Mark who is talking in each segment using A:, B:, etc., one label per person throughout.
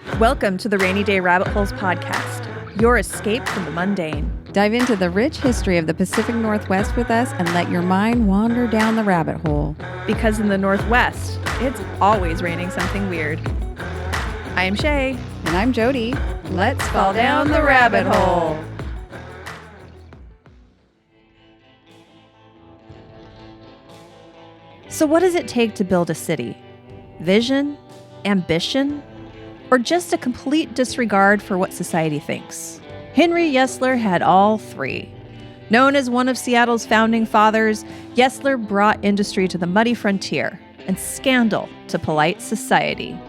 A: Welcome to the Rainy Day Rabbit Holes podcast, your escape from the mundane.
B: Dive into the rich history of the Pacific Northwest with us and let your mind wander down the rabbit hole.
A: Because in the Northwest, it's always raining something weird. I am Shea.
B: And I'm Jody.
A: Let's fall down the rabbit hole. So what does it take to build a city? Vision? Ambition? Or just a complete disregard for what society thinks? Henry Yesler had all three. Known as one of Seattle's founding fathers, Yesler brought industry to the muddy frontier and scandal to polite society.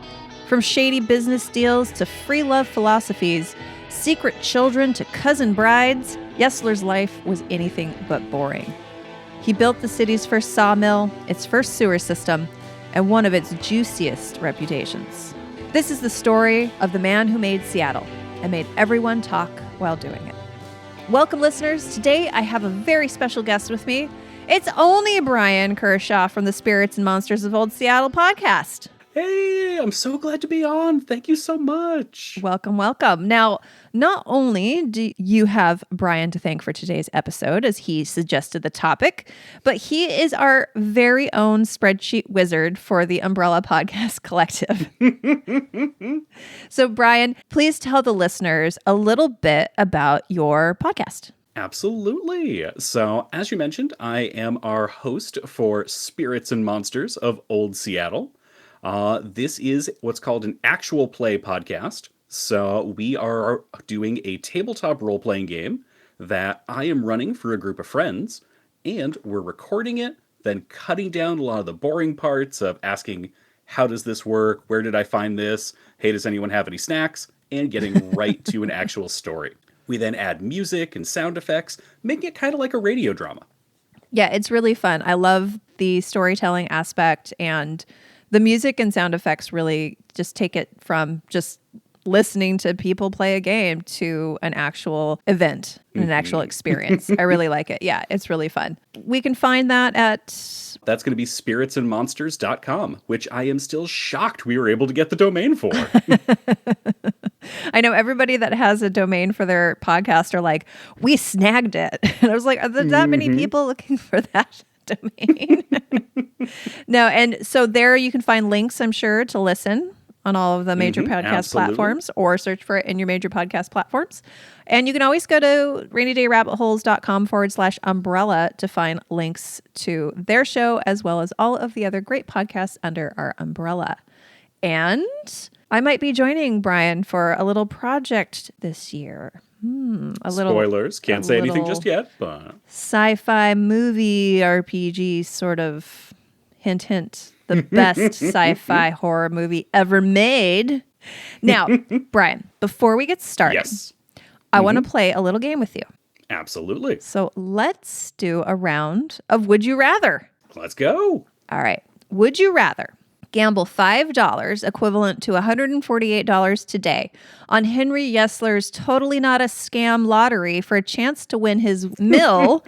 A: From shady business deals to free love philosophies, secret children to cousin brides, Yesler's life was anything but boring. He built the city's first sawmill, its first sewer system, and one of its juiciest reputations. This is the story of the man who made Seattle and made everyone talk while doing it. Welcome, listeners. Today, I have a very special guest with me. It's only Bryon Kershaw from the Spirits and Monsters of Old Seattle podcast.
C: Hey, I'm so glad to be on. Thank you so much.
A: Welcome, welcome. Now, not only do you have Bryon to thank for today's episode, as he suggested the topic, but he is our very own spreadsheet wizard for the Umbrella Podcast Collective. So, Bryon, please tell the listeners a little bit about your podcast.
C: Absolutely. So, as you mentioned, I am our host for Spirits and Monsters of Old Seattle. This is what's called an actual play podcast. So we are doing a tabletop role-playing game that I am running for a group of friends, and we're recording it, then cutting down a lot of the boring parts of asking, how does this work? Where did I find this? Hey, does anyone have any snacks? And getting right to an actual story. We then add music and sound effects, making it kind of like a radio drama.
A: Yeah, it's really fun. I love the storytelling aspect, and the music and sound effects really just take it from just listening to people play a game to an actual event, an actual experience. I really like it. Yeah, it's really fun. We can find that at...
C: That's going to be spiritsandmonsters.com, which I am still shocked we were able to get the domain for.
A: I know everybody that has a domain for their podcast are like, we snagged it. And I was like, are there that many people looking for that domain? No, and so there you can find links, I'm sure, to listen on all of the major podcast platforms, or search for it in your major podcast platforms. And you can always go to rainydayrabbitholes.com/umbrella to find links to their show, as well as all of the other great podcasts under our umbrella. And I might be joining Bryon for a little project this year.
C: Spoilers. Can't say anything just yet, but...
A: Sci-fi movie RPG sort of hint, hint. The best sci-fi horror movie ever made. Now, Bryon, before we get started,
C: Yes.
A: I want to play a little game with you.
C: Absolutely.
A: So let's do a round of Would You Rather.
C: Let's go.
A: All right. Would you rather gamble $5, equivalent to $148 today, on Henry Yesler's Totally Not a Scam lottery for a chance to win his mill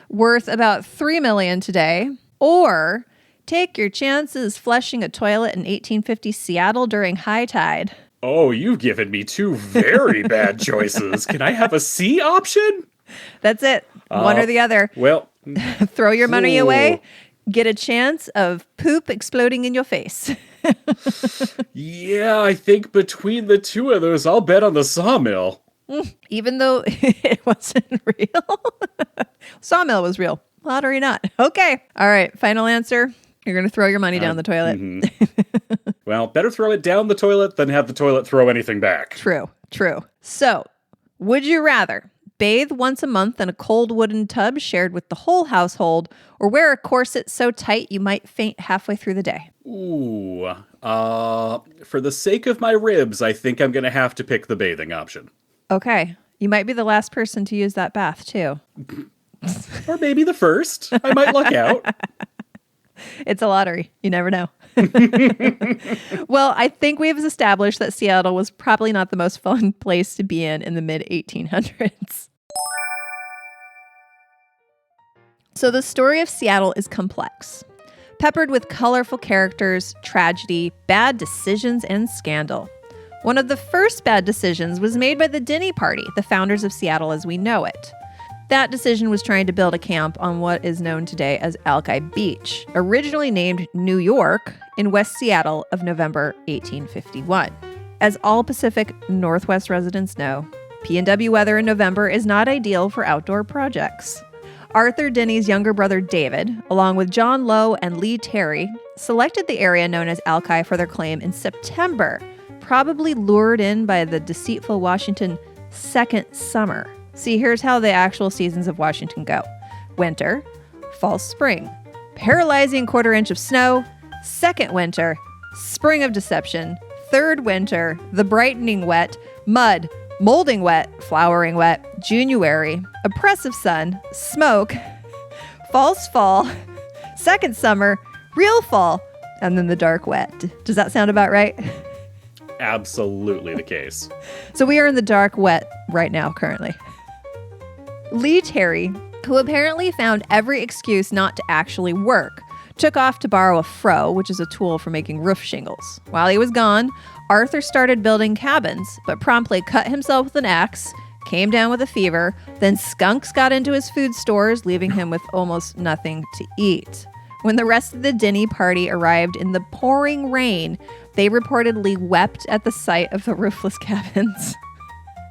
A: worth about $3 million today, or take your chances flushing a toilet in 1850 Seattle during high tide?
C: Oh, you've given me two very bad choices. Can I have a C option?
A: That's it. One or the other.
C: Well,
A: Throw your money away. Get a chance of poop exploding in your face.
C: yeah, I think between the two of those, I'll bet on the sawmill.
A: Even though it wasn't real. Sawmill was real. Lottery not. Okay. All right. Final answer. You're going to throw your money down the toilet.
C: Well, better throw it down the toilet than have the toilet throw anything back.
A: True. So, would you rather bathe once a month in a cold wooden tub shared with the whole household, or wear a corset so tight you might faint halfway through the day?
C: Ooh. For the sake of my ribs, I think I'm going to have to pick the bathing option.
A: Okay. You might be the last person to use that bath, too.
C: Or maybe the first. I might luck out.
A: It's a lottery. You never know. Well, I think we've established that Seattle was probably not the most fun place to be in the mid-1800s. So the story of Seattle is complex, peppered with colorful characters, tragedy, bad decisions, and scandal. One of the first bad decisions was made by the Denny Party, the founders of Seattle as we know it. That decision was trying to build a camp on what is known today as Alki Beach, originally named New York, in West Seattle of November 1851. As all Pacific Northwest residents know, PNW weather in November is not ideal for outdoor projects. Arthur Denny's younger brother David, along with John Lowe and Lee Terry, selected the area known as Alki for their claim in September, probably lured in by the deceitful Washington second summer. See, here's how the actual seasons of Washington go. Winter, fall, spring, paralyzing quarter inch of snow, second winter, spring of deception, third winter, the brightening wet, mud, molding wet, flowering wet, January, oppressive sun, smoke, false fall, second summer, real fall, and then the dark wet. Does that sound about right?
C: Absolutely the case.
A: So we are in the dark wet right now, currently. Lee Terry, who apparently found every excuse not to actually work, took off to borrow a froe, which is a tool for making roof shingles. While he was gone, Arthur started building cabins, but promptly cut himself with an axe, came down with a fever, then skunks got into his food stores, leaving him with almost nothing to eat. When the rest of the Denny Party arrived in the pouring rain, they reportedly wept at the sight of the roofless cabins.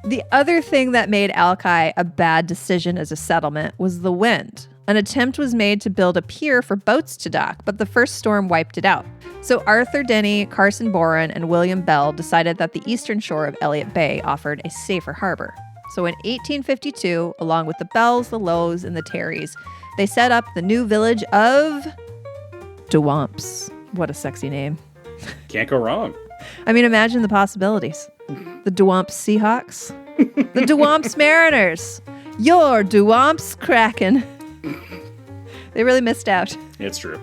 A: The other thing that made Alki a bad decision as a settlement was the wind. An attempt was made to build a pier for boats to dock, but the first storm wiped it out. So Arthur Denny, Carson Boren, and William Bell decided that the eastern shore of Elliott Bay offered a safer harbor. So in 1852, along with the Bells, the Lowes, and the Terrys, they set up the new village of Dewamps. What a sexy name.
C: Can't go wrong.
A: I mean, imagine the possibilities. The Dewamps Seahawks, the Dewamps Mariners, your Dewamps Kraken. They really missed out.
C: It's true.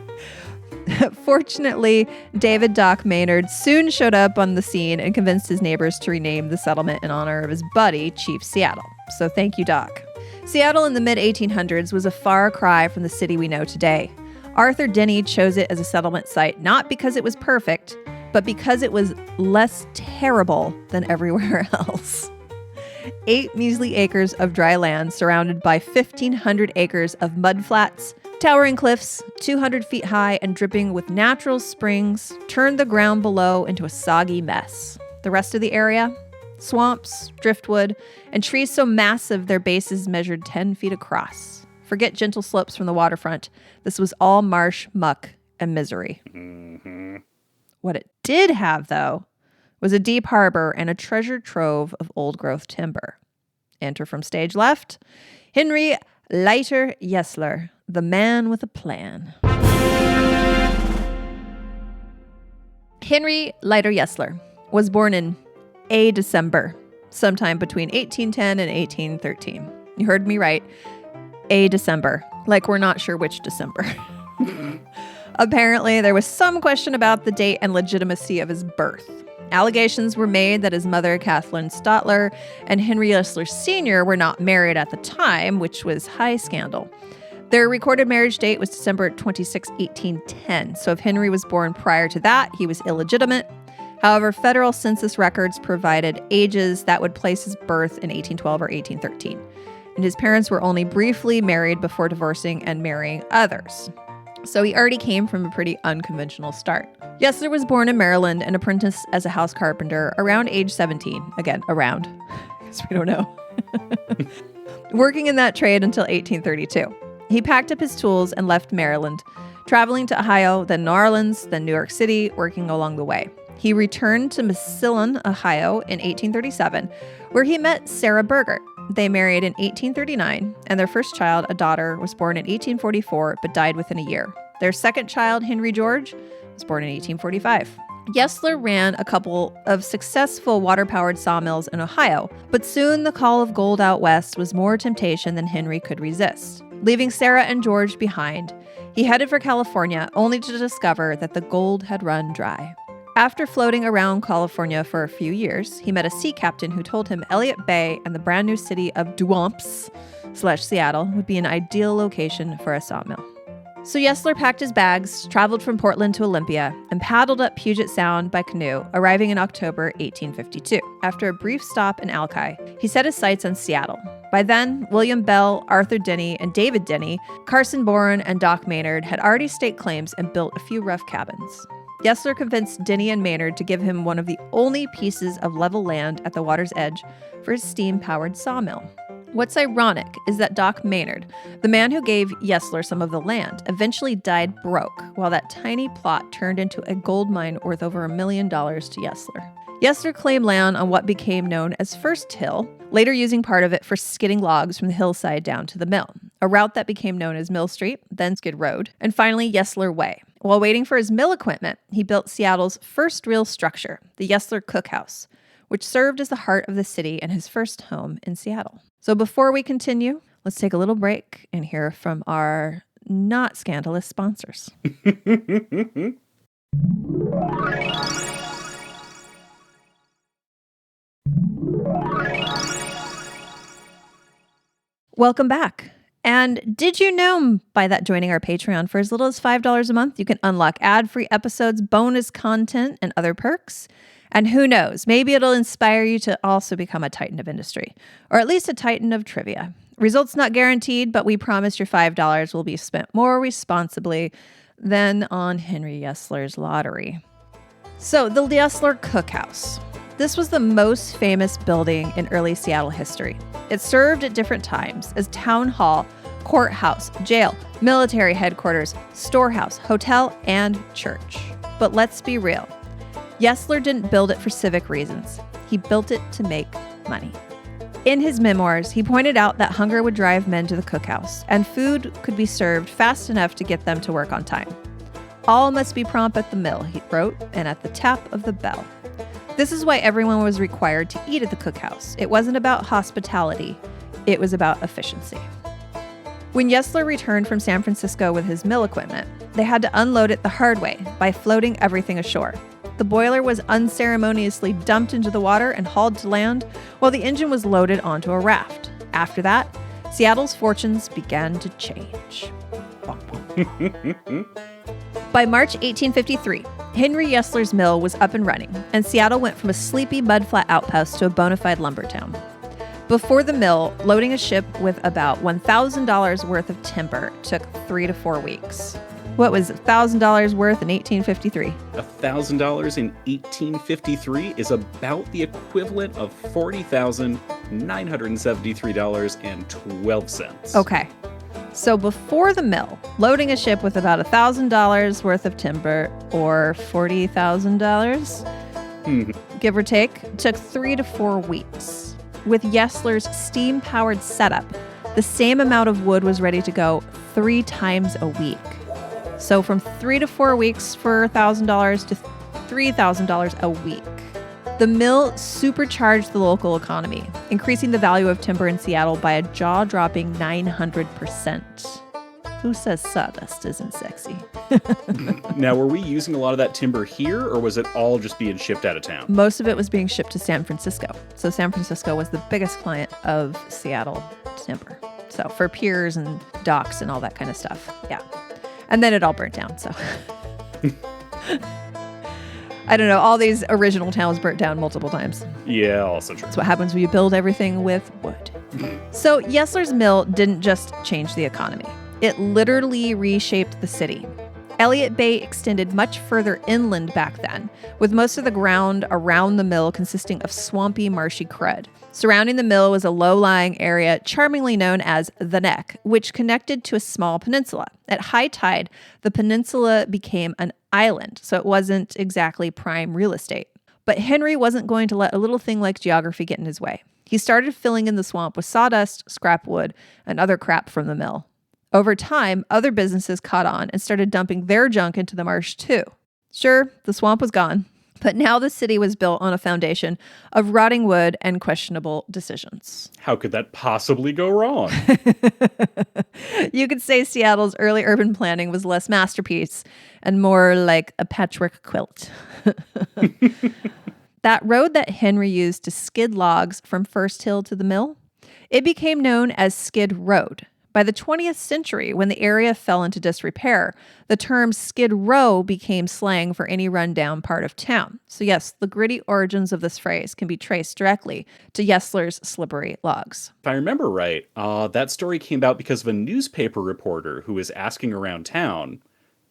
A: Fortunately, David Doc Maynard soon showed up on the scene and convinced his neighbors to rename the settlement in honor of his buddy, Chief Seattle. So thank you, Doc. Seattle in the mid-1800s was a far cry from the city we know today. Arthur Denny chose it as a settlement site not because it was perfect, but because it was less terrible than everywhere else. 8 measly acres of dry land surrounded by 1,500 acres of mudflats, towering cliffs, 200 feet high and dripping with natural springs, turned the ground below into a soggy mess. The rest of the area? Swamps, driftwood, and trees so massive their bases measured 10 feet across. Forget gentle slopes from the waterfront. This was all marsh, muck, and misery.
C: Mm-hmm.
A: What it did have, though, was a deep harbor and a treasure trove of old-growth timber. Enter from stage left, Henry Yesler, the man with a plan. Henry Yesler was born in December, sometime between 1810 and 1813. You heard me right. December, like we're not sure which December. Apparently, there was some question about the date and legitimacy of his birth. Allegations were made that his mother, Kathleen Stotler, and Henry Yesler Sr. were not married at the time, which was high scandal. Their recorded marriage date was December 26, 1810. So if Henry was born prior to that, he was illegitimate. However, federal census records provided ages that would place his birth in 1812 or 1813. And his parents were only briefly married before divorcing and marrying others. So he already came from a pretty unconventional start. Yesler was born in Maryland and apprenticed as a house carpenter around age 17. Again, around, because we don't know. Working in that trade until 1832. He packed up his tools and left Maryland, traveling to Ohio, then New Orleans, then New York City, working along the way. He returned to Massillon, Ohio in 1837, where he met Sarah Berger. They married in 1839, and their first child, a daughter, was born in 1844 but died within a year. Their second child, Henry George, was born in 1845. Yesler ran a couple of successful water-powered sawmills in Ohio, but soon the call of gold out west was more temptation than Henry could resist. Leaving Sarah and George behind, he headed for California, only to discover that the gold had run dry. After floating around California for a few years, he met a sea captain who told him Elliott Bay and the brand new city of Dewamps / Seattle would be an ideal location for a sawmill. So Yesler packed his bags, traveled from Portland to Olympia, and paddled up Puget Sound by canoe, arriving in October 1852. After a brief stop in Alki, he set his sights on Seattle. By then, William Bell, Arthur Denny, and David Denny, Carson Bourne, and Doc Maynard had already staked claims and built a few rough cabins. Yesler convinced Denny and Maynard to give him one of the only pieces of level land at the water's edge for his steam-powered sawmill. What's ironic is that Doc Maynard, the man who gave Yesler some of the land, eventually died broke, while that tiny plot turned into a gold mine worth over $1 million to Yesler. Yesler claimed land on what became known as First Hill, later using part of it for skidding logs from the hillside down to the mill, a route that became known as Mill Street, then Skid Road, and finally Yesler Way. While waiting for his mill equipment, he built Seattle's first real structure, the Yesler Cookhouse, which served as the heart of the city and his first home in Seattle. So before we continue, let's take a little break and hear from our not scandalous sponsors. Welcome back. And did you know by that joining our Patreon for as little as $5 a month, you can unlock ad-free episodes, bonus content, and other perks? And who knows, maybe it'll inspire you to also become a titan of industry, or at least a titan of trivia. Results not guaranteed, but we promise your $5 will be spent more responsibly than on Henry Yesler's lottery. So, the Yesler Cookhouse. This was the most famous building in early Seattle history. It served at different times as town hall, courthouse, jail, military headquarters, storehouse, hotel, and church. But let's be real. Yesler didn't build it for civic reasons. He built it to make money. In his memoirs, he pointed out that hunger would drive men to the cookhouse, and food could be served fast enough to get them to work on time. All must be prompt at the mill, he wrote, and at the tap of the bell. This is why everyone was required to eat at the cookhouse. It wasn't about hospitality. It was about efficiency. When Yesler returned from San Francisco with his mill equipment, they had to unload it the hard way by floating everything ashore. The boiler was unceremoniously dumped into the water and hauled to land, while the engine was loaded onto a raft. After that, Seattle's fortunes began to change. By March 1853, Henry Yesler's mill was up and running, and Seattle went from a sleepy mudflat outpost to a bona fide lumber town. Before the mill, loading a ship with about $1,000 worth of timber took 3 to 4 weeks. What was $1,000 worth in 1853?
C: $1,000 in 1853 is about the equivalent of $40,973.12.
A: Okay. So before the mill, loading a ship with about $1,000 worth of timber, or $40,000, give or take, took 3 to 4 weeks. With Yesler's steam-powered setup, the same amount of wood was ready to go 3 times a week. So from 3 to 4 weeks for $1,000 to $3,000 a week. The mill supercharged the local economy, increasing the value of timber in Seattle by a jaw-dropping 900%. Who says sawdust isn't sexy?
C: Now, were we using a lot of that timber here, or was it all just being shipped out of town?
A: Most of it was being shipped to San Francisco. So San Francisco was the biggest client of Seattle timber. So for piers and docks and all that kind of stuff. Yeah. And then it all burnt down, so. I don't know, all these original towns burnt down multiple times.
C: Yeah, also true.
A: That's what happens when you build everything with wood. So Yesler's mill didn't just change the economy. It literally reshaped the city. Elliott Bay extended much further inland back then, with most of the ground around the mill consisting of swampy, marshy crud. Surrounding the mill was a low-lying area charmingly known as the Neck, which connected to a small peninsula. At high tide, the peninsula became an island, so it wasn't exactly prime real estate. But Henry wasn't going to let a little thing like geography get in his way. He started filling in the swamp with sawdust, scrap wood, and other crap from the mill. Over time, other businesses caught on and started dumping their junk into the marsh too. Sure, the swamp was gone, but now the city was built on a foundation of rotting wood and questionable decisions.
C: How could that possibly go wrong?
A: You could say Seattle's early urban planning was less masterpiece and more like a patchwork quilt. That road that Henry used to skid logs from First Hill to the mill, it became known as Skid Road. By the 20th century, when the area fell into disrepair, the term Skid Row became slang for any rundown part of town. So yes, the gritty origins of this phrase can be traced directly to Yesler's slippery logs.
C: If I remember right, that story came about because of a newspaper reporter who was asking around town,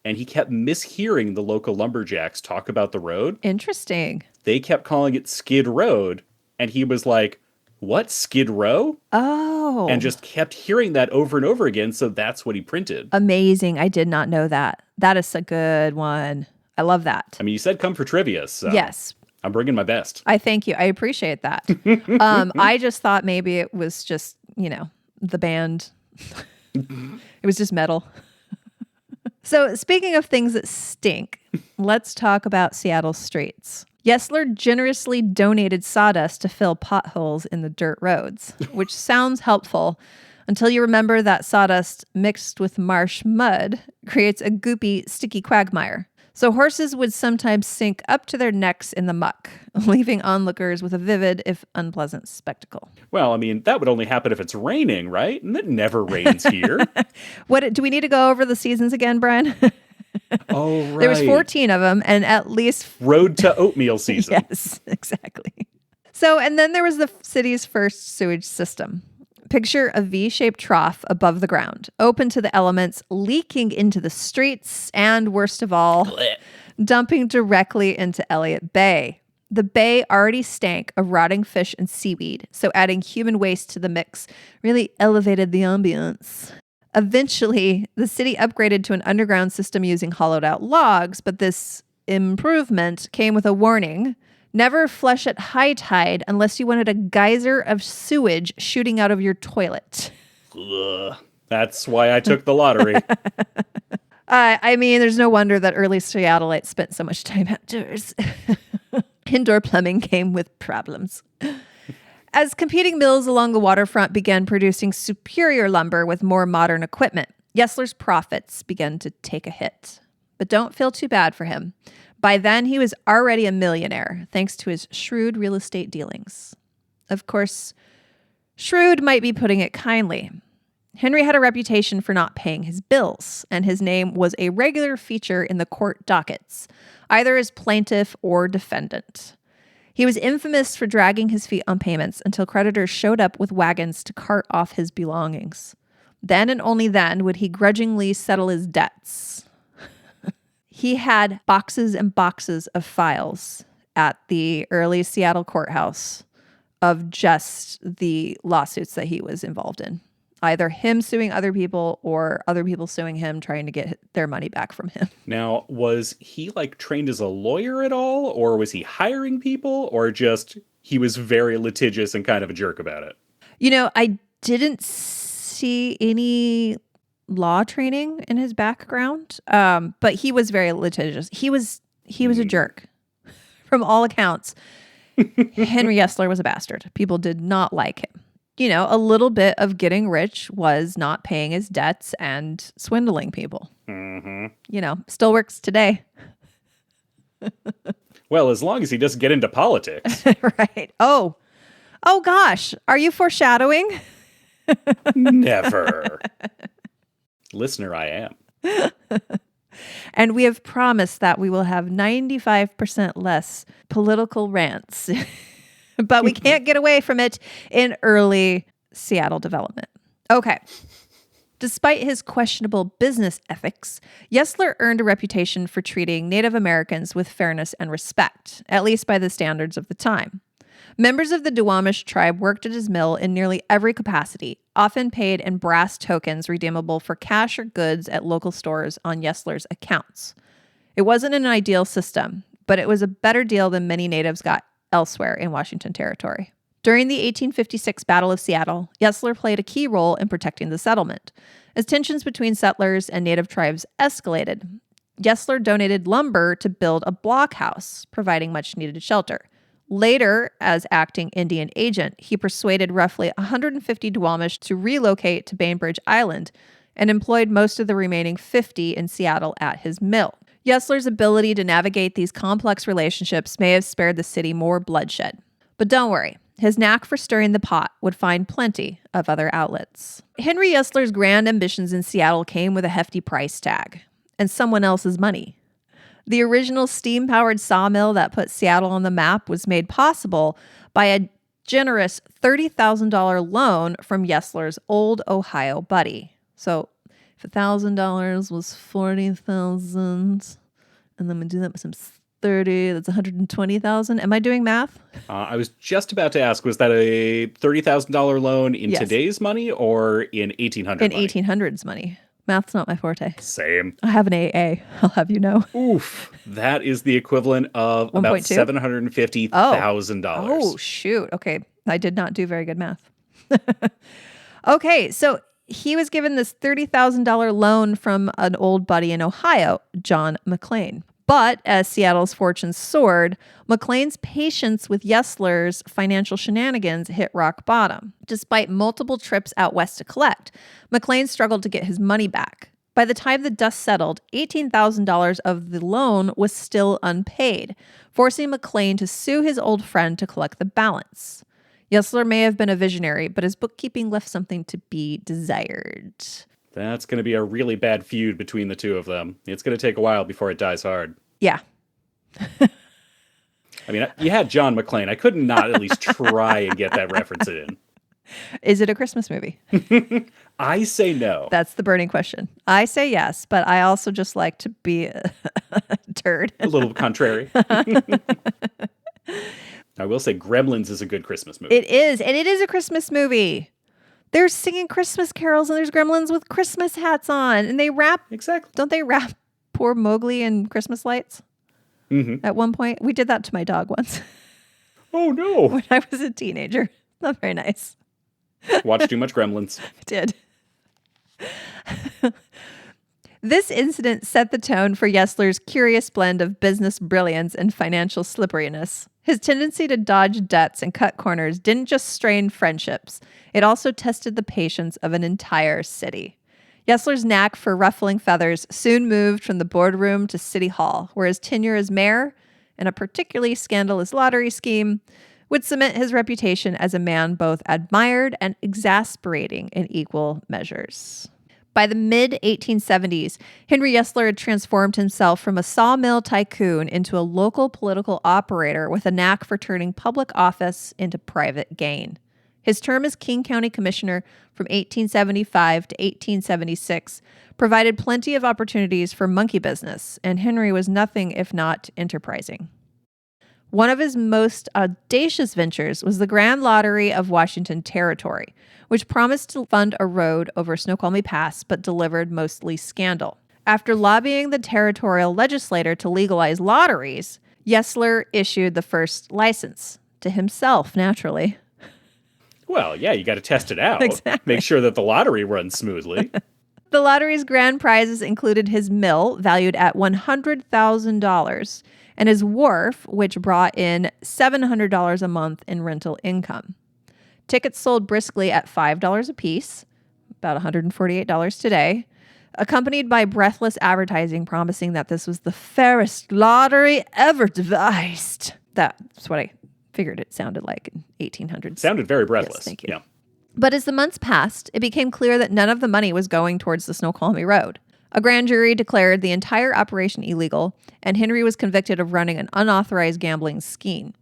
C: and he kept mishearing the local lumberjacks talk about the road.
A: Interesting.
C: They kept calling it Skid Road, and he was like, "What, Skid Row?"
A: Oh.
C: And just kept hearing that over and over again, so that's what he printed.
A: Amazing. I did not know that. That is a good one. I love that.
C: I mean, you said come for trivia, so
A: Yes.
C: I'm bringing my best.
A: I thank you. I appreciate that. I just thought maybe it was just, the band. It was just metal. So speaking of things that stink, let's talk about Seattle's streets. Yesler generously donated sawdust to fill potholes in the dirt roads, which sounds helpful until you remember that sawdust mixed with marsh mud creates a goopy, sticky quagmire. So horses would sometimes sink up to their necks in the muck, leaving onlookers with a vivid, if unpleasant, spectacle.
C: Well, I mean, that would only happen if it's raining, right? And it never rains here.
A: What do we need to go over the seasons again, Brian?
C: Oh, right.
A: There was 14 of them, and at least...
C: Road to oatmeal season.
A: Yes, exactly. So, and then there was the city's first sewage system. Picture a V-shaped trough above the ground, open to the elements, leaking into the streets, and worst of all, dumping directly into Elliott Bay. The bay already stank of rotting fish and seaweed, so adding human waste to the mix really elevated the ambience. Eventually, the city upgraded to an underground system using hollowed-out logs, but this improvement came with a warning. Never flush at high tide unless you wanted a geyser of sewage shooting out of your toilet.
C: Ugh. That's why I took the lottery.
A: I mean, there's no wonder that early Seattleites spent so much time outdoors. Indoor plumbing came with problems. As competing mills along the waterfront began producing superior lumber with more modern equipment, Yesler's profits began to take a hit. But don't feel too bad for him. By then, he was already a millionaire, thanks to his shrewd real estate dealings. Of course, shrewd might be putting it kindly. Henry had a reputation for not paying his bills, and his name was a regular feature in the court dockets, either as plaintiff or defendant. He was infamous for dragging his feet on payments until creditors showed up with wagons to cart off his belongings. Then and only then would he grudgingly settle his debts. He had boxes and boxes of files at the early Seattle courthouse of just the lawsuits that he was involved in. Either him suing other people or other people suing him, trying to get their money back from him.
C: Now, was he trained as a lawyer at all? Or was he hiring people? Or just he was very litigious and kind of a jerk about it?
A: I didn't see any law training in his background, but he was very litigious. He was a jerk. From all accounts, Henry Yesler was a bastard. People did not like him. A little bit of getting rich was not paying his debts and swindling people. Mm-hmm. Still works today.
C: Well, as long as he doesn't get into politics.
A: Right. Oh gosh. Are you foreshadowing?
C: Never. Listener, I am.
A: And we have promised that we will have 95% less political rants. But we can't get away from it in early Seattle development. Okay. Despite his questionable business ethics, Yesler earned a reputation for treating Native Americans with fairness and respect, at least by the standards of the time. Members of the Duwamish tribe worked at his mill in nearly every capacity, often paid in brass tokens redeemable for cash or goods at local stores on Yesler's accounts. It wasn't an ideal system, but it was a better deal than many natives got elsewhere in Washington Territory. During the 1856 Battle of Seattle, Yesler played a key role in protecting the settlement. As tensions between settlers and native tribes escalated, Yesler donated lumber to build a blockhouse, providing much-needed shelter. Later, as acting Indian agent, he persuaded roughly 150 Duwamish to relocate to Bainbridge Island and employed most of the remaining 50 in Seattle at his mill. Yesler's ability to navigate these complex relationships may have spared the city more bloodshed. But don't worry, His knack for stirring the pot would find plenty of other outlets. Henry Yesler's grand ambitions in Seattle came with a hefty price tag and someone else's money. The original steam-powered sawmill that put Seattle on the map was made possible by a generous $30,000 loan from Yesler's old Ohio buddy. So if $1,000 was 40,000, and then we do that with some 30, that's 120,000. Am I doing math?
C: I was just about to ask, was that a $30,000 loan in
A: Yes.
C: today's money or in 1800
A: In
C: money?
A: 1800s money. Math's not my forte.
C: Same.
A: I have an AA, I'll have you know.
C: Oof. That is the equivalent of about
A: 1.2?
C: $750,000.
A: Oh, shoot. Okay. I did not do very good math. Okay. So he was given this $30,000 loan from an old buddy in Ohio, John McLean. But as Seattle's fortunes soared, McLean's patience with Yesler's financial shenanigans hit rock bottom. Despite multiple trips out west to collect, McLean struggled to get his money back. By the time the dust settled, $18,000 of the loan was still unpaid, forcing McLean to sue his old friend to collect the balance. Yesler may have been a visionary, but his bookkeeping left something to be desired.
C: That's going to be a really bad feud between the two of them. It's going to take a while before it dies hard.
A: Yeah.
C: I mean, you had John McClane. I could not at least try and get that reference in.
A: Is it a Christmas movie?
C: I say no.
A: That's the burning question. I say yes, but I also just like to be a turd.
C: A little contrary. I will say Gremlins is a good Christmas movie.
A: It is, and it is a Christmas movie. They're singing Christmas carols, and there's gremlins with Christmas hats on, and they wrap.
C: Exactly.
A: Don't they wrap poor Mowgli in Christmas lights?
C: Mm-hmm.
A: At one point, we did that to my dog once
C: Oh, no.
A: when I was a teenager. Not very nice.
C: Watch too much Gremlins.
A: I did. This incident set the tone for Yesler's curious blend of business brilliance and financial slipperiness. His tendency to dodge debts and cut corners didn't just strain friendships, it also tested the patience of an entire city. Yesler's knack for ruffling feathers soon moved from the boardroom to City Hall, where his tenure as mayor, and a particularly scandalous lottery scheme, would cement his reputation as a man both admired and exasperating in equal measures. By the mid-1870s, Henry Yesler had transformed himself from a sawmill tycoon into a local political operator with a knack for turning public office into private gain. His term as King County Commissioner from 1875 to 1876 provided plenty of opportunities for monkey business, and Henry was nothing if not enterprising. One of his most audacious ventures was the Grand Lottery of Washington Territory, which promised to fund a road over Snoqualmie Pass but delivered mostly scandal. After lobbying the territorial legislature to legalize lotteries, Yesler issued the first license, to himself, naturally.
C: Well, yeah, you got to test it out.
A: Exactly.
C: Make sure that the lottery runs smoothly.
A: The lottery's grand prizes included his mill, valued at $100,000, and his wharf, which brought in $700 a month in rental income. Tickets sold briskly at $5 a piece, about $148 today, accompanied by breathless advertising promising that this was the fairest lottery ever devised. That's what I figured it sounded like in 1800s.
C: Sounded very breathless.
A: Yes, thank you.
C: Yeah.
A: But as the months passed, it became clear that none of the money was going towards the Snoqualmie Road. A grand jury declared the entire operation illegal, and Henry was convicted of running an unauthorized gambling scheme.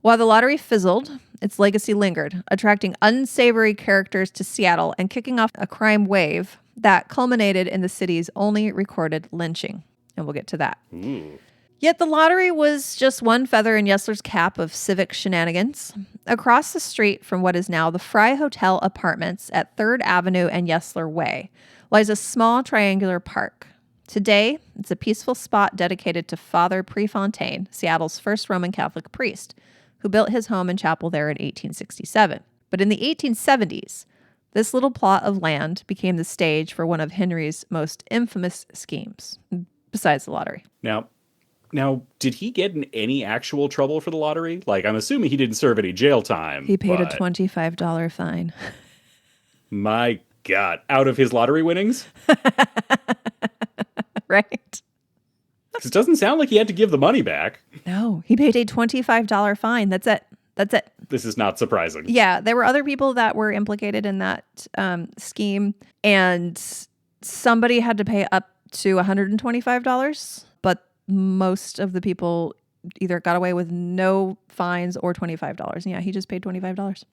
A: While the lottery fizzled, its legacy lingered, attracting unsavory characters to Seattle and kicking off a crime wave that culminated in the city's only recorded lynching. And we'll get to that.
C: Ooh.
A: Yet the lottery was just one feather in Yesler's cap of civic shenanigans. Across the street from what is now the Fry Hotel Apartments at 3rd Avenue and Yesler Way lies a small triangular park. Today, it's a peaceful spot dedicated to Father Prefontaine, Seattle's first Roman Catholic priest, who built his home and chapel there in 1867. But in the 1870s, this little plot of land became the stage for one of Henry's most infamous schemes, besides the lottery.
C: Now, did he get in any actual trouble for the lottery? Like, I'm assuming he didn't serve any jail time.
A: He paid a $25 fine.
C: My God, out of his lottery winnings?
A: Right?
C: Because it doesn't sound like he had to give the money back.
A: No, he paid a $25 fine. That's it.
C: This is not surprising.
A: Yeah, there were other people that were implicated in that scheme, and somebody had to pay up to $125, but most of the people either got away with no fines or $25. Yeah, he just paid $25.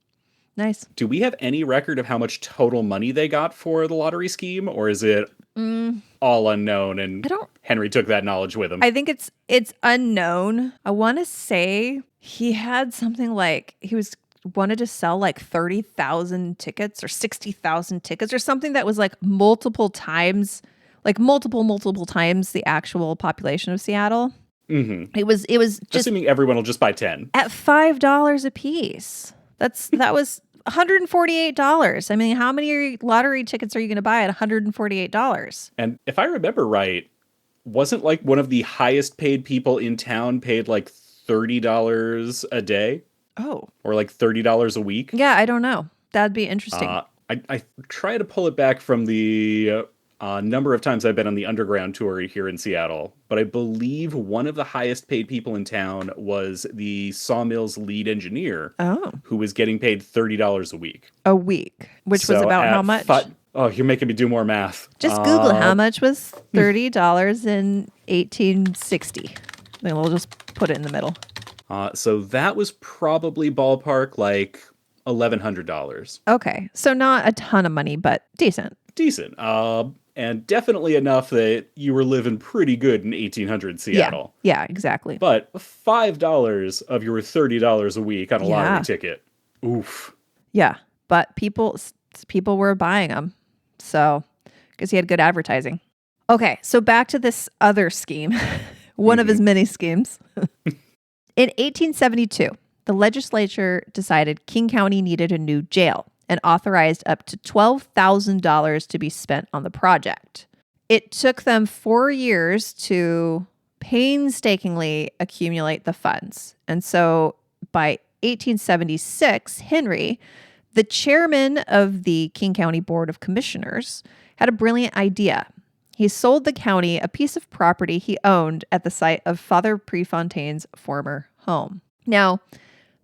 A: Nice.
C: Do we have any record of how much total money they got for the lottery scheme, or is it all unknown and Henry took that knowledge with him?
A: I think it's unknown. I want to say he had something like wanted to sell like 30,000 tickets or 60,000 tickets or something that was like multiple times the actual population of Seattle.
C: Mm-hmm.
A: It was just
C: assuming everyone will just buy 10
A: at $5 a piece. That was $148. I mean, how many lottery tickets are you going to buy at $148?
C: And if I remember right, wasn't like one of the highest paid people in town paid like $30 a day?
A: Oh.
C: Or like $30 a week?
A: Yeah, I don't know. That'd be interesting.
C: I try to pull it back from the number of times I've been on the underground tour here in Seattle, but I believe one of the highest paid people in town was the sawmill's lead engineer, who was getting paid $30 a week.
A: A week, which was about how much?
C: You're making me do more math.
A: Just Google how much was $30 in 1860. Then we'll just put it in the middle.
C: So that was probably ballpark like $1,100.
A: Okay, so not a ton of money, but decent.
C: Decent. And definitely enough that you were living pretty good in 1800 Seattle.
A: Yeah, exactly.
C: But $5 of your $30 a week on a lottery ticket. Oof.
A: Yeah, but people were buying them. So, because he had good advertising. Okay, so back to this other scheme. One of his many schemes. In 1872, the legislature decided King County needed a new jail and authorized up to $12,000 to be spent on the project. It took them 4 years to painstakingly accumulate the funds. And so by 1876, Henry, the chairman of the King County Board of Commissioners, had a brilliant idea. He sold the county a piece of property he owned at the site of Father Prefontaine's former home. Now,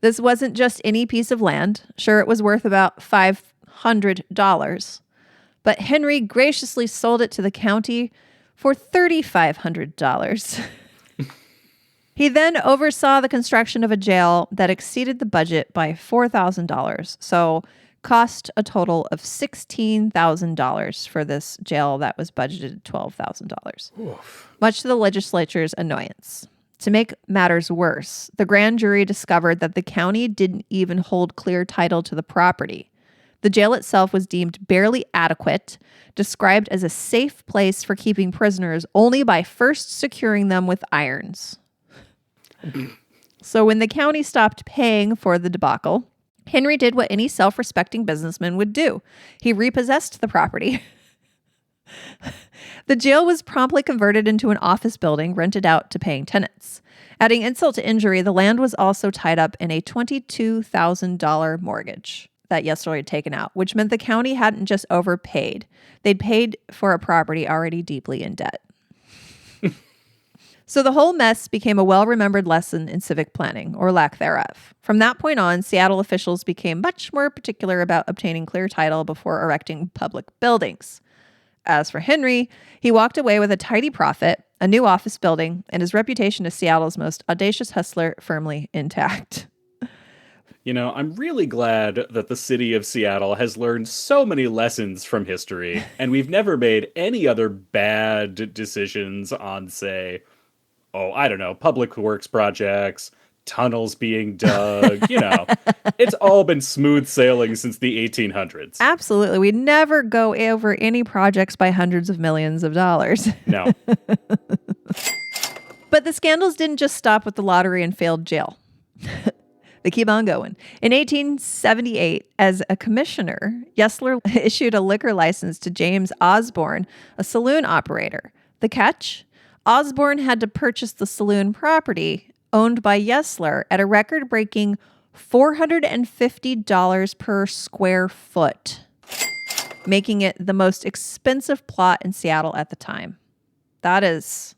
A: this wasn't just any piece of land. Sure, it was worth about $500, but Henry graciously sold it to the county for $3,500. He then oversaw the construction of a jail that exceeded the budget by $4,000, so cost a total of $16,000 for this jail that was budgeted $12,000, much to the legislature's annoyance. To make matters worse, the grand jury discovered that the county didn't even hold clear title to the property. The jail itself was deemed barely adequate, described as a safe place for keeping prisoners only by first securing them with irons. So when the county stopped paying for the debacle, Henry did what any self-respecting businessman would do. He repossessed the property. The jail was promptly converted into an office building rented out to paying tenants. Adding insult to injury, the land was also tied up in a $22,000 mortgage that Yesler had taken out, which meant the county hadn't just overpaid. They'd paid for a property already deeply in debt. So the whole mess became a well-remembered lesson in civic planning, or lack thereof. From that point on, Seattle officials became much more particular about obtaining clear title before erecting public buildings. As for Henry, he walked away with a tidy profit, a new office building, and his reputation as Seattle's most audacious hustler firmly intact.
C: You know, I'm really glad that the city of Seattle has learned so many lessons from history, and we've never made any other bad decisions on, say, public works projects, tunnels being dug, it's all been smooth sailing since the 1800s.
A: Absolutely. We never go over any projects by hundreds of millions of dollars.
C: No.
A: But the scandals didn't just stop with the lottery and failed jail. They keep on going. In 1878, as a commissioner, Yesler issued a liquor license to James Osborne, a saloon operator. The catch? Osborne had to purchase the saloon property owned by Yesler at a record-breaking $450 per square foot, making it the most expensive plot in Seattle at the time. That is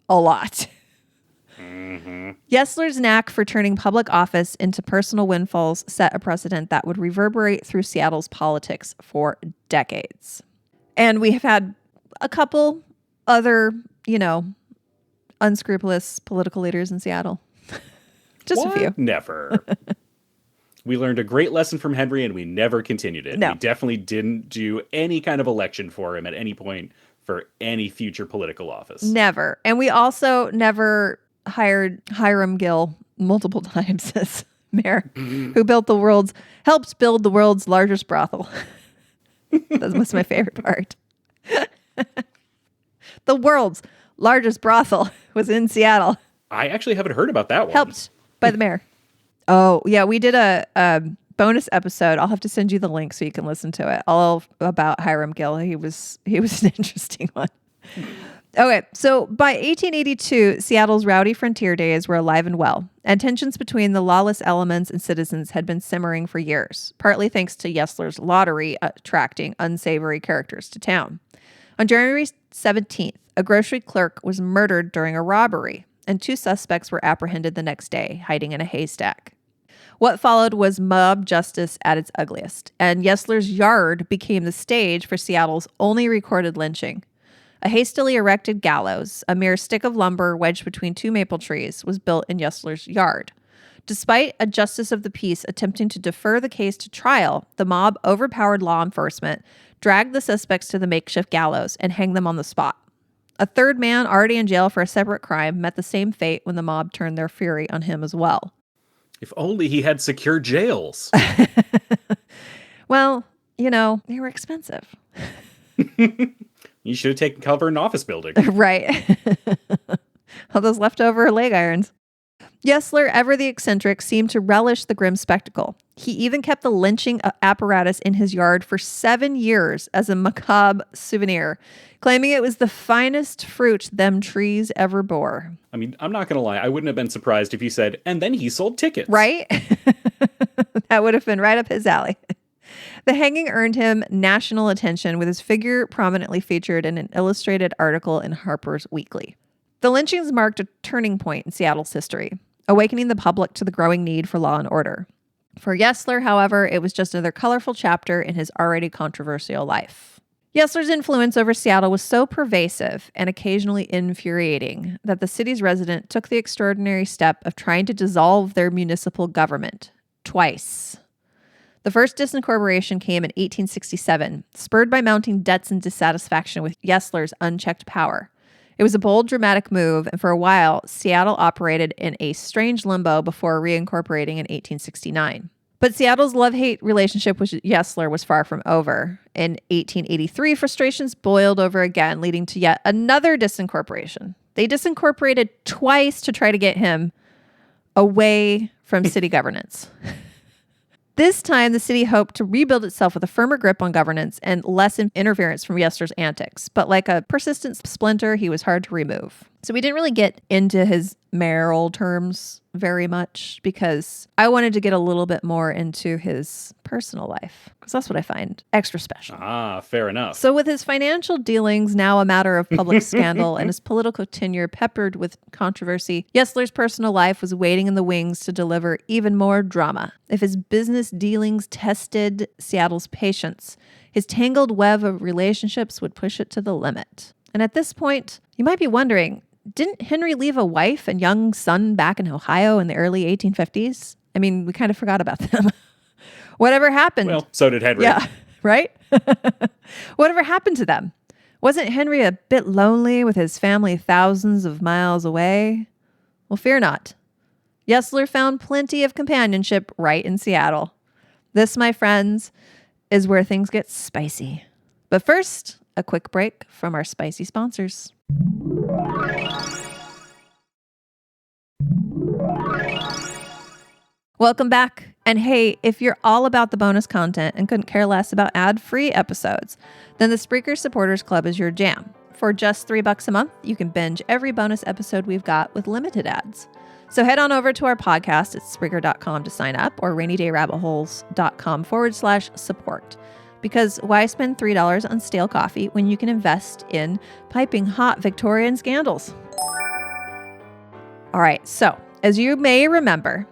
A: a lot. Yesler's knack for turning public office into personal windfalls set a precedent that would reverberate through Seattle's politics for decades. And we have had a couple other, unscrupulous political leaders in Seattle. Just
C: What?
A: a few.
C: Never. We learned a great lesson from Henry, and we never continued it.
A: No.
C: We definitely didn't do any kind of election for him at any point for any future political office.
A: Never. And we also never hired Hiram Gill multiple times as mayor, who helped build the world's largest brothel. That was my favorite part. The world's largest brothel was in Seattle.
C: I actually haven't heard about that one.
A: Helped by the mayor. Oh, yeah. We did a bonus episode. I'll have to send you the link so you can listen to it. All about Hiram Gill. He was an interesting one. Okay. So by 1882, Seattle's rowdy frontier days were alive and well, and tensions between the lawless elements and citizens had been simmering for years, partly thanks to Yesler's lottery attracting unsavory characters to town. On January 17th, a grocery clerk was murdered during a robbery, and 2 suspects were apprehended the next day, hiding in a haystack. What followed was mob justice at its ugliest, and Yesler's yard became the stage for Seattle's only recorded lynching. A hastily erected gallows, a mere stick of lumber wedged between 2 maple trees, was built in Yesler's yard. Despite a justice of the peace attempting to defer the case to trial, the mob overpowered law enforcement, dragged the suspects to the makeshift gallows, and hanged them on the spot. A third man, already in jail for a separate crime, met the same fate when the mob turned their fury on him as well.
C: If only he had secure jails.
A: Well, they were expensive.
C: You should have taken cover in an office building.
A: Right. All those leftover leg irons. Yesler, ever the eccentric, seemed to relish the grim spectacle. He even kept the lynching apparatus in his yard for 7 years as a macabre souvenir, claiming it was the finest fruit them trees ever bore.
C: I mean, I'm not going to lie. I wouldn't have been surprised if he said, and then he sold tickets.
A: Right? That would have been right up his alley. The hanging earned him national attention, with his figure prominently featured in an illustrated article in Harper's Weekly. The lynchings marked a turning point in Seattle's history, awakening the public to the growing need for law and order. For Yesler, however, it was just another colorful chapter in his already controversial life. Yesler's influence over Seattle was so pervasive and occasionally infuriating that the city's resident took the extraordinary step of trying to dissolve their municipal government twice. The first disincorporation came in 1867, spurred by mounting debts and dissatisfaction with Yesler's unchecked power. It was a bold, dramatic move, and for a while, Seattle operated in a strange limbo before reincorporating in 1869. But Seattle's love-hate relationship with Yesler was far from over. In 1883, frustrations boiled over again, leading to yet another disincorporation. They disincorporated twice to try to get him away from city governance. This time, the city hoped to rebuild itself with a firmer grip on governance and less interference from Yesler's antics. But like a persistent splinter, he was hard to remove. So we didn't really get into his mayoral terms very much because I wanted to get a little bit more into his personal life, because that's what I find extra special.
C: Ah, fair enough.
A: So with his financial dealings now a matter of public scandal and his political tenure peppered with controversy, Yesler's personal life was waiting in the wings to deliver even more drama. If his business dealings tested Seattle's patience, his tangled web of relationships would push it to the limit. And at this point, you might be wondering, didn't Henry leave a wife and young son back in Ohio in the early 1850s? I mean, we kind of forgot about them. Whatever happened?
C: Well, so did Henry.
A: Yeah, right? Whatever happened to them? Wasn't Henry a bit lonely with his family thousands of miles away? Well, fear not. Yesler found plenty of companionship right in Seattle. This, my friends, is where things get spicy. But first, a quick break from our spicy sponsors. Welcome back. And hey, if you're all about the bonus content and couldn't care less about ad-free episodes, then the Spreaker Supporters Club is your jam. For just $3 a month, you can binge every bonus episode we've got with limited ads. So head on over to our podcast at Spreaker.com to sign up, or rainydayrabbitholes.com/support. Because why spend $3 on stale coffee when you can invest in piping hot Victorian scandals? All right, so as you may remember,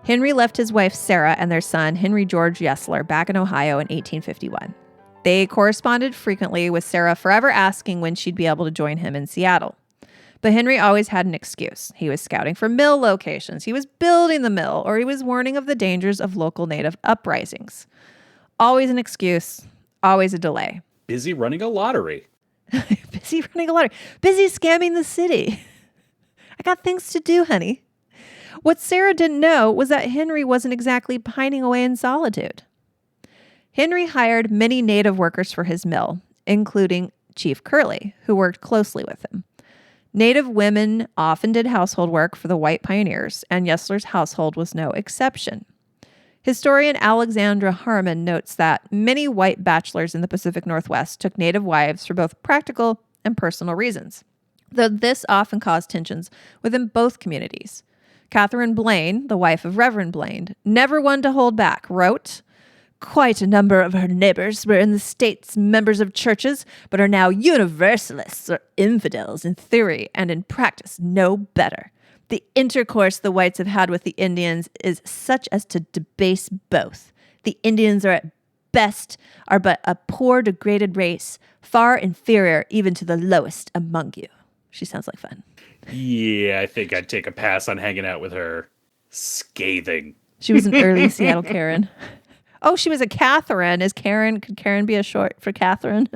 A: Henry left his wife Sarah and their son, Henry George Yesler, back in Ohio in 1851. They corresponded frequently, with Sarah forever asking when she'd be able to join him in Seattle. But Henry always had an excuse. He was scouting for mill locations, he was building the mill, or he was warning of the dangers of local native uprisings. Always an excuse, always a delay.
C: Busy running a lottery.
A: Busy running a lottery. Busy scamming the city. I got things to do, honey. What Sarah didn't know was that Henry wasn't exactly pining away in solitude. Henry hired many native workers for his mill, including Chief Curley, who worked closely with him. Native women often did household work for the white pioneers, and Yesler's household was no exception. Historian Alexandra Harmon notes that many white bachelors in the Pacific Northwest took native wives for both practical and personal reasons, though this often caused tensions within both communities. Catherine Blaine, the wife of Reverend Blaine, never one to hold back, wrote, "Quite a number of her neighbors were in the States members of churches, but are now universalists or infidels in theory and in practice no better. The intercourse the whites have had with the Indians is such as to debase both. The Indians are at best are but a poor degraded race, far inferior even to the lowest among you." She sounds like fun.
C: Yeah, I think I'd take a pass on hanging out with her. Scathing.
A: She was an early Seattle Karen. Oh, she was a Catherine. Could Karen be a short for Catherine?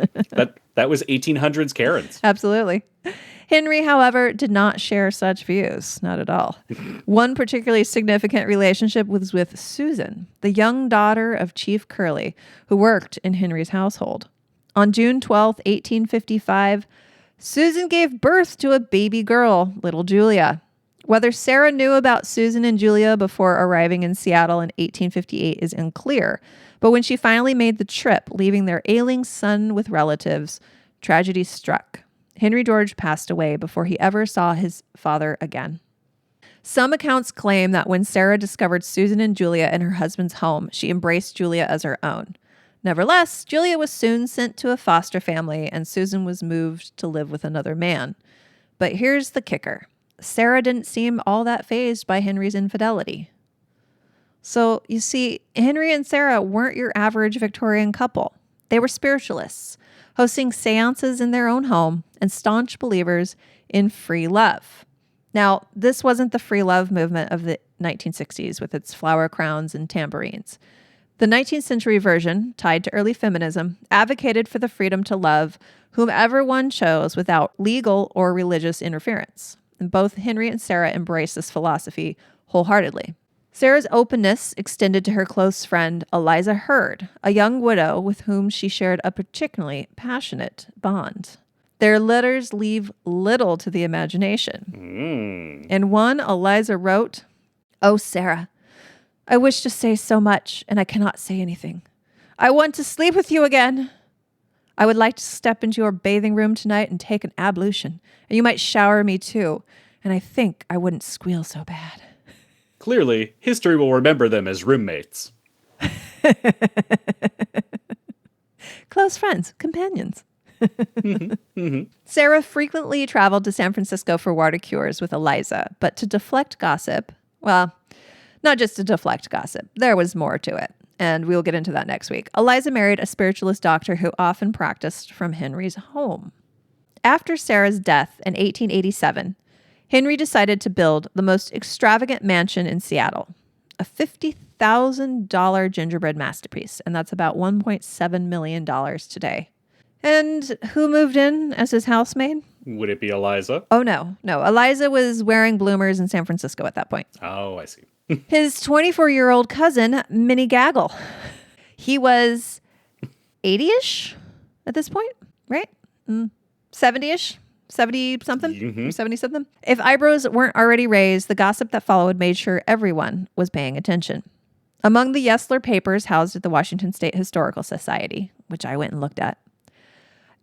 C: That was 1800s Karens.
A: Absolutely. Henry, however, did not share such views. Not at all. One particularly significant relationship was with Susan, the young daughter of Chief Curley, who worked in Henry's household. On June 12th, 1855, Susan gave birth to a baby girl, little Julia. Whether Sarah knew about Susan and Julia before arriving in Seattle in 1858 is unclear, but when she finally made the trip, leaving their ailing son with relatives, tragedy struck. Henry George passed away before he ever saw his father again. Some accounts claim that when Sarah discovered Susan and Julia in her husband's home, she embraced Julia as her own. Nevertheless, Julia was soon sent to a foster family, and Susan was moved to live with another man. But here's the kicker. Sarah didn't seem all that fazed by Henry's infidelity. So, you see, Henry and Sarah weren't your average Victorian couple. They were spiritualists, hosting seances in their own home and staunch believers in free love. Now, this wasn't the free love movement of the 1960s with its flower crowns and tambourines. The 19th century version, tied to early feminism, advocated for the freedom to love whomever one chose without legal or religious interference. And both Henry and Sarah embraced this philosophy wholeheartedly. Sarah's openness extended to her close friend, Eliza Hurd, a young widow with whom she shared a particularly passionate bond. Their letters leave little to the imagination. In one, Eliza wrote, "Oh, Sarah, I wish to say so much, and I cannot say anything. I want to sleep with you again. I would like to step into your bathing room tonight and take an ablution, and you might shower me too, and I think I wouldn't squeal so bad."
C: Clearly, history will remember them as roommates.
A: Close friends, companions. Sarah frequently traveled to San Francisco for water cures with Eliza, but to deflect gossip, well, not just to deflect gossip, there was more to it, and we'll get into that next week. Eliza married a spiritualist doctor who often practiced from Henry's home. After Sarah's death in 1887, Henry decided to build the most extravagant mansion in Seattle, a $50,000 gingerbread masterpiece, and that's about $1.7 million today. And who moved in as his housemaid?
C: Would it be Eliza?
A: Oh, no. Eliza was wearing bloomers in San Francisco at that point.
C: Oh, I see.
A: His 24-year-old cousin, Minnie Gaggle. He was 80-ish at this point, right? 70-ish? 70-something? 70-something? If eyebrows weren't already raised, the gossip that followed made sure everyone was paying attention. Among the Yesler papers housed at the Washington State Historical Society, which I went and looked at,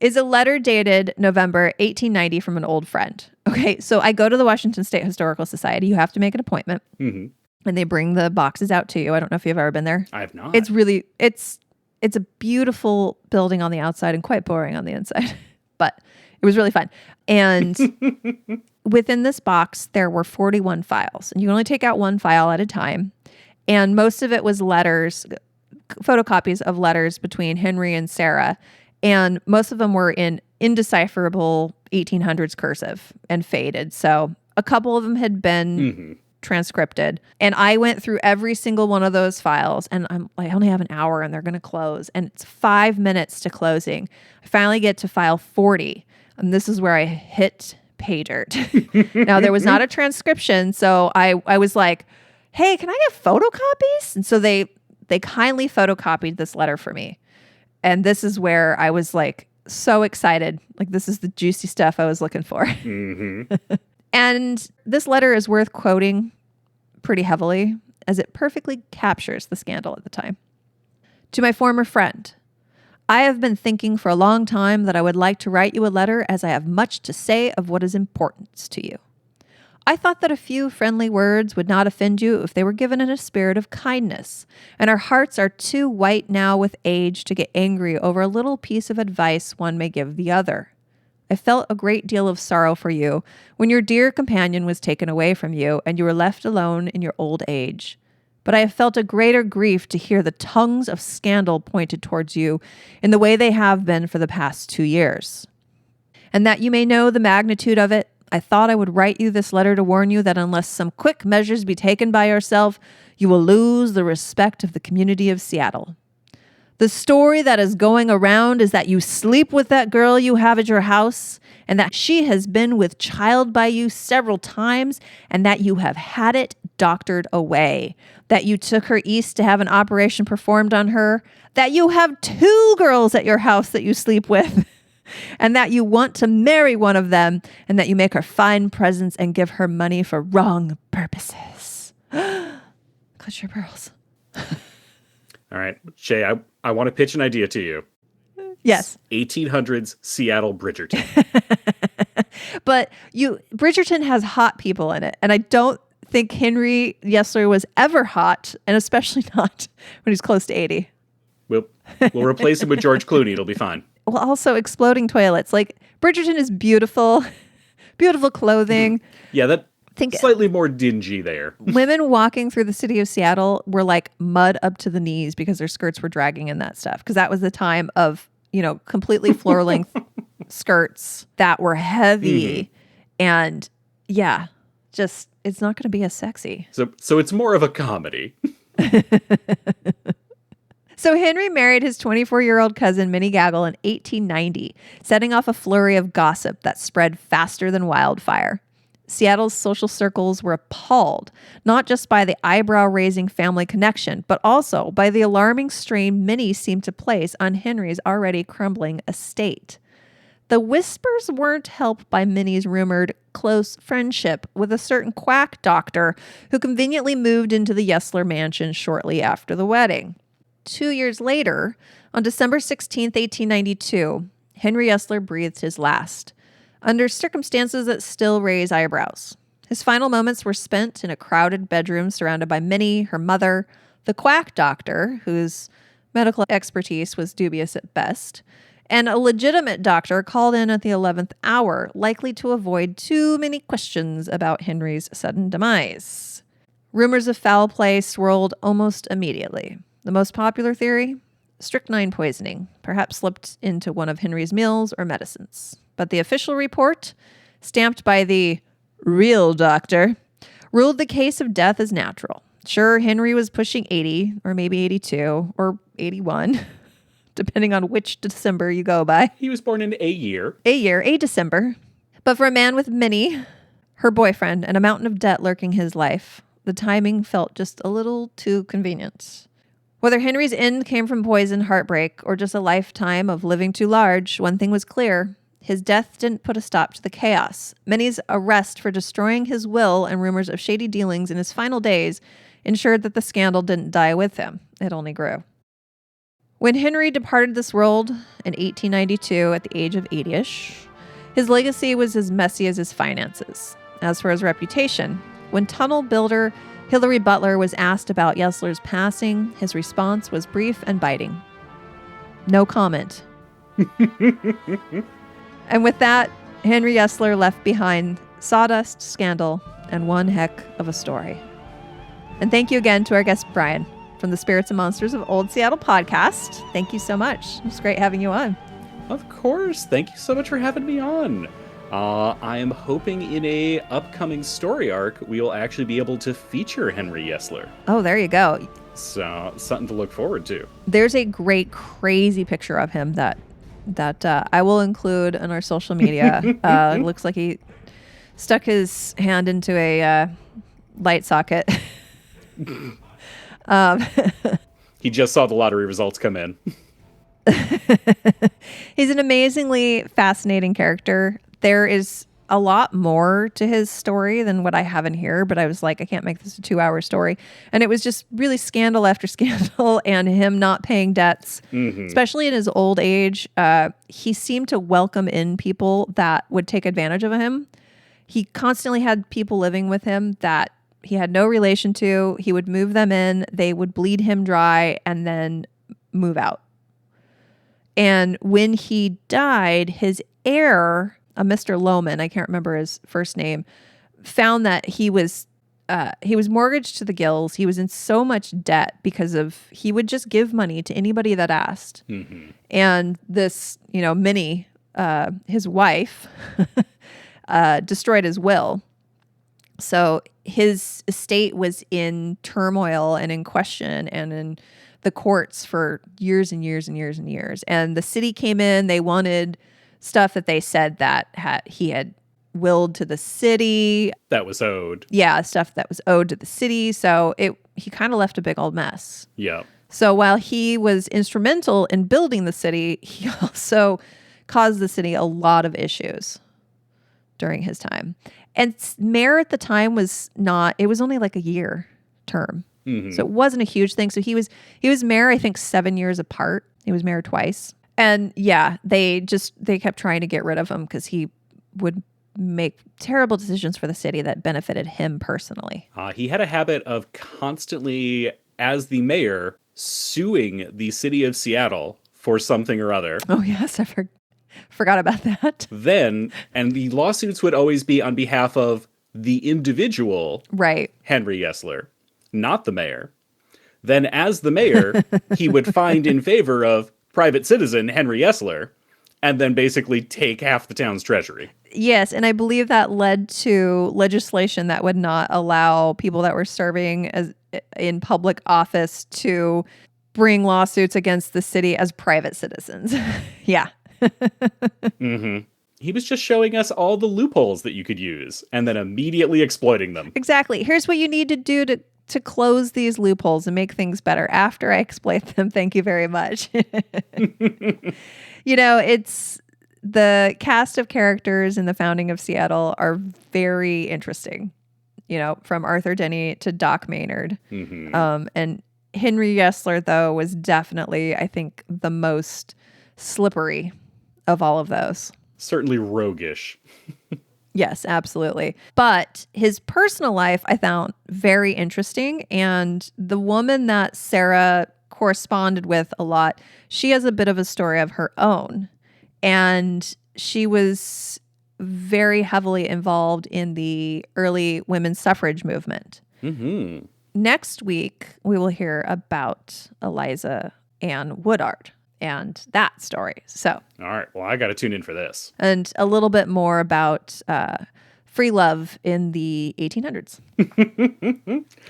A: is a letter dated November 1890 from an old friend. Okay, so I go to the Washington State Historical Society. You have to make an appointment.
C: Mm-hmm.
A: And they bring the boxes out to you. I don't know if you've ever been there.
C: I have not.
A: It's a beautiful building on the outside and quite boring on the inside. But It was really fun. And within this box, there were 41 files. And you can only take out one file at a time. And most of it was letters, photocopies of letters between Henry and Sarah. And most of them were in indecipherable 1800s cursive and faded. So a couple of them had been transcripted. And I went through every single one of those files. And I only have an hour and they're going to close. And it's 5 minutes to closing. I finally get to file 40. And this is where I hit pay dirt. Now, there was not a transcription. So I was like, hey, can I get photocopies? And so they kindly photocopied this letter for me. And this is where I was like so excited. Like, this is the juicy stuff I was looking for. And this letter is worth quoting pretty heavily as it perfectly captures the scandal at the time. To my former friend, I have been thinking for a long time that I would like to write you a letter as I have much to say of what is important to you. I thought that a few friendly words would not offend you if they were given in a spirit of kindness, and our hearts are too white now with age to get angry over a little piece of advice one may give the other. I felt a great deal of sorrow for you when your dear companion was taken away from you and you were left alone in your old age. But I have felt a greater grief to hear the tongues of scandal pointed towards you in the way they have been for the past 2 years. And that you may know the magnitude of it, I thought I would write you this letter to warn you that unless some quick measures be taken by yourself, you will lose the respect of the community of Seattle. The story that is going around is that you sleep with that girl you have at your house, and that she has been with child by you several times, and that you have had it doctored away, that you took her east to have an operation performed on her, that you have 2 girls at your house that you sleep with, and that you want to marry one of them, and that you make her fine presents and give her money for wrong purposes. Clutch your pearls.
C: All right, Shea, I want to pitch an idea to you.
A: Yes.
C: 1800s Seattle Bridgerton.
A: But Bridgerton has hot people in it. And I don't think Henry Yesler was ever hot, and especially not when he's close to 80.
C: We'll replace him with George Clooney. It'll be fine.
A: Well, also exploding toilets. Like, Bridgerton is beautiful, beautiful clothing.
C: Yeah, slightly more dingy there.
A: Women walking through the city of Seattle were like mud up to the knees because their skirts were dragging in that stuff. Because that was the time of, completely floor length skirts that were heavy. And yeah, just, it's not going to be as sexy.
C: So it's more of a comedy.
A: So Henry married his 24-year-old cousin, Minnie Gaggle, in 1890, setting off a flurry of gossip that spread faster than wildfire. Seattle's social circles were appalled, not just by the eyebrow-raising family connection, but also by the alarming strain Minnie seemed to place on Henry's already crumbling estate. The whispers weren't helped by Minnie's rumored close friendship with a certain quack doctor who conveniently moved into the Yesler mansion shortly after the wedding. 2 years later, on December 16th, 1892, Henry Yesler breathed his last, under circumstances that still raise eyebrows. His final moments were spent in a crowded bedroom surrounded by Minnie, her mother, the quack doctor, whose medical expertise was dubious at best, and a legitimate doctor called in at the 11th hour, likely to avoid too many questions about Henry's sudden demise. Rumors of foul play swirled almost immediately. The most popular theory? Strychnine poisoning, perhaps slipped into one of Henry's meals or medicines. But the official report, stamped by the real doctor, ruled the case of death as natural. Sure, Henry was pushing 80, or maybe 82, or 81, depending on which December you go by.
C: He was born in a year.
A: A December. But for a man with Minnie, her boyfriend, and a mountain of debt lurking his life, the timing felt just a little too convenient. Whether Henry's end came from poison, heartbreak, or just a lifetime of living too large, one thing was clear. His death didn't put a stop to the chaos. Minnie's arrest for destroying his will and rumors of shady dealings in his final days ensured that the scandal didn't die with him. It only grew. When Henry departed this world in 1892 at the age of 80-ish, his legacy was as messy as his finances. As for his reputation, when tunnel builder Hilary Butler was asked about Yesler's passing, his response was brief and biting. No comment. And with that, Henry Yesler left behind sawdust, scandal, and one heck of a story. And thank you again to our guest, Bryon, from the Spirits and Monsters of Old Seattle podcast. Thank you so much. It was great having you on.
C: Of course. Thank you so much for having me on. I am hoping in a upcoming story arc, we'll actually be able to feature Henry Yesler.
A: Oh, there you go.
C: So, something to look forward to.
A: There's a great, crazy picture of him that I will include on our social media. It looks like he stuck his hand into a light socket.
C: He just saw the lottery results come in.
A: He's an amazingly fascinating character. There is a lot more to his story than what I have in here, but I was like, I can't make this a 2-hour story. And it was just really scandal after scandal and him not paying debts, especially in his old age. He seemed to welcome in people that would take advantage of him. He constantly had people living with him that he had no relation to. He would move them in, they would bleed him dry, and then move out. And when he died, his heir, a Mr. Lohman, I can't remember his first name, found that he was mortgaged to the gills. He was in so much debt because he would just give money to anybody that asked. And this, Minnie, his wife, destroyed his will. So his estate was in turmoil and in question and in the courts for years and years and years and years. And the city came in, they wanted stuff that they said that he had willed to the city.
C: That was owed.
A: Yeah, stuff that was owed to the city. So he kind of left a big old mess.
C: Yeah.
A: So while he was instrumental in building the city, he also caused the city a lot of issues during his time. And mayor at the time was only like a year term. So it wasn't a huge thing. So he was mayor, I think, 7 years apart. He was mayor twice. And yeah, they kept trying to get rid of him because he would make terrible decisions for the city that benefited him personally.
C: He had a habit of constantly, as the mayor, suing the city of Seattle for something or other.
A: Oh, yes, I forgot about that.
C: And the lawsuits would always be on behalf of the individual,
A: right?
C: Henry Yesler, not the mayor. Then as the mayor, he would find in favor of private citizen Henry Yesler, and then basically take half the town's treasury.
A: Yes, and I believe that led to legislation that would not allow people that were serving in public office to bring lawsuits against the city as private citizens. Yeah.
C: He was just showing us all the loopholes that you could use, and then immediately exploiting them. Exactly.
A: Here's what you need to do to close these loopholes and make things better after I exploit them. Thank you very much. It's the cast of characters in the founding of Seattle are very interesting, from Arthur Denny to Doc Maynard. And Henry Yesler, though, was definitely, I think, the most slippery of all of those.
C: Certainly roguish.
A: Yes, absolutely. But his personal life I found very interesting. And the woman that Sarah corresponded with a lot, she has a bit of a story of her own. And she was very heavily involved in the early women's suffrage movement. Next week, we will hear about Eliza Ann Woodard and that story. So,
C: all right. Well, I got to tune in for this.
A: And a little bit more about free love in the 1800s.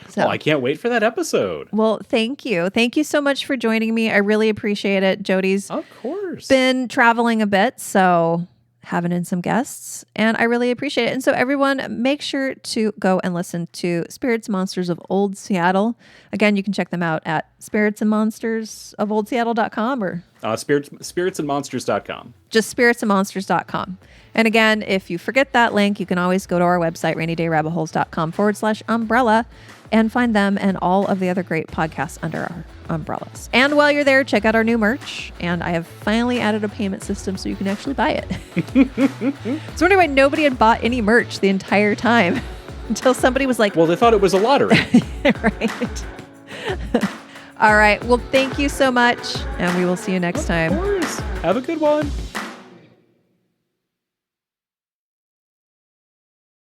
C: So, I can't wait for that episode.
A: Well, thank you. Thank you so much for joining me. I really appreciate it. Jody's
C: of course
A: been traveling a bit, so having in some guests, and I really appreciate it. And so everyone, make sure to go and listen to Spirits and Monsters of Old Seattle. Again, you can check them out at spiritsandmonstersofOldSeattle.com or
C: spiritsandmonsters.com.
A: Just spiritsandmonsters.com. And again, if you forget that link, you can always go to our website, rainydayrabbitholes.com/umbrella, and find them and all of the other great podcasts under our umbrellas. And while you're there, check out our new merch. And I have finally added a payment system so you can actually buy it. I was wondering why nobody had bought any merch the entire time until somebody was like,
C: well, they thought it was a lottery.
A: Right. All right. Well, thank you so much. And we will see you next time.
C: Of course. Have a good one.